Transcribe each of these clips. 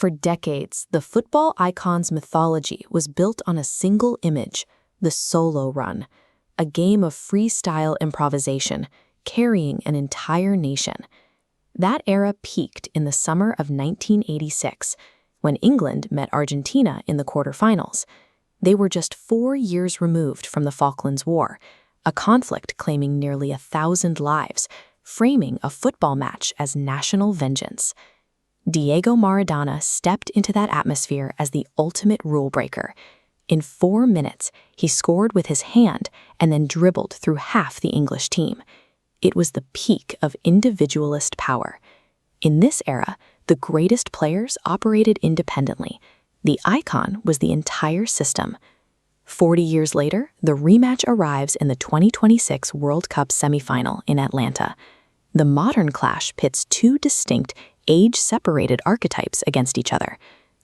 For decades, the football icon's mythology was built on a single image, the solo run, a game of freestyle improvisation, carrying an entire nation. That era peaked in the summer of 1986, when England met Argentina in the quarterfinals. They were just 4 years removed from the Falklands War, a conflict claiming nearly 1,000 lives, framing a football match as national vengeance. Diego Maradona stepped into that atmosphere as the ultimate rule breaker. In 4 minutes, he scored with his hand and then dribbled through half the English team. It was the peak of individualist power. In this era, the greatest players operated independently. The icon was the entire system. 40 years later, the rematch arrives in the 2026 World Cup semifinal in Atlanta. The modern clash pits two distinct, age-separated archetypes against each other.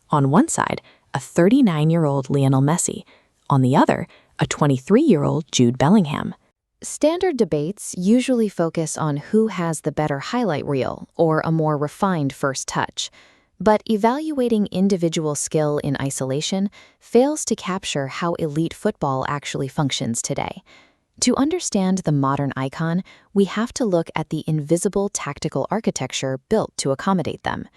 On one side, a 39-year-old Lionel Messi. On the other, a 23-year-old Jude Bellingham. Standard debates usually focus on who has the better highlight reel or a more refined first touch. But evaluating individual skill in isolation fails to capture how elite football actually functions today. To understand the modern icon, we have to look at the invisible tactical architecture built to accommodate them.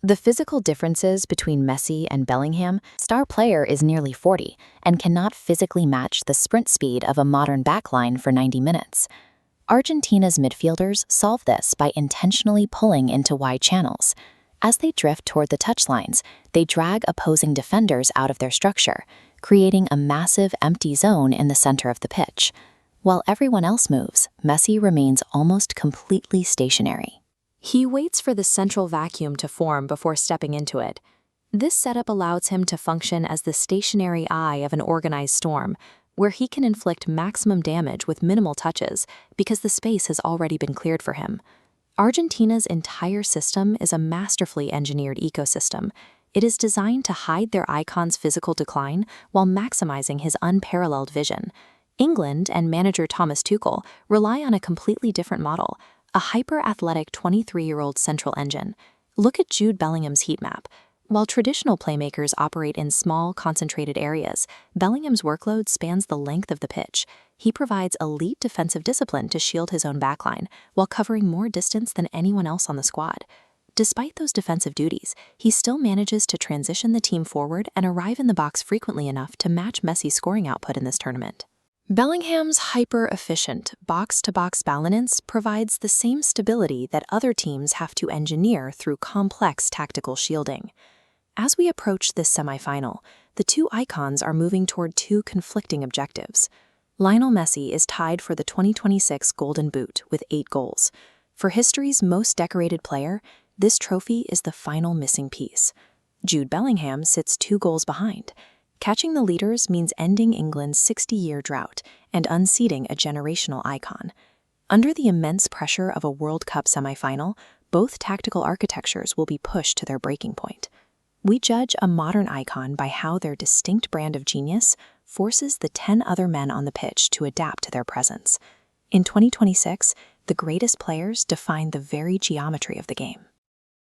The physical differences between Messi and Bellingham, star player is nearly 40 and cannot physically match the sprint speed of a modern backline for 90 minutes. Argentina's midfielders solve this by intentionally pulling into wide channels. As they drift toward the touchlines, they drag opposing defenders out of their structure, creating a massive empty zone in the center of the pitch. While everyone else moves, Messi remains almost completely stationary. He waits for the central vacuum to form before stepping into it. This setup allows him to function as the stationary eye of an organized storm, where he can inflict maximum damage with minimal touches because the space has already been cleared for him. Argentina's entire system is a masterfully engineered ecosystem. It is designed to hide their icon's physical decline while maximizing his unparalleled vision. England and manager Thomas Tuchel rely on a completely different model, a hyper-athletic 23-year-old central engine. Look at Jude Bellingham's heat map. While traditional playmakers operate in small, concentrated areas, Bellingham's workload spans the length of the pitch. He provides elite defensive discipline to shield his own backline, while covering more distance than anyone else on the squad. Despite those defensive duties, he still manages to transition the team forward and arrive in the box frequently enough to match Messi's scoring output in this tournament. Bellingham's hyper-efficient box-to-box balance provides the same stability that other teams have to engineer through complex tactical shielding. As we approach this semifinal, the two icons are moving toward two conflicting objectives. Lionel Messi is tied for the 2026 Golden Boot with 8 goals. For history's most decorated player, this trophy is the final missing piece. Jude Bellingham sits 2 goals behind. Catching the leaders means ending England's 60-year drought and unseating a generational icon. Under the immense pressure of a World Cup semifinal, both tactical architectures will be pushed to their breaking point. We judge a modern icon by how their distinct brand of genius forces the 10 other men on the pitch to adapt to their presence. In 2026, the greatest players define the very geometry of the game.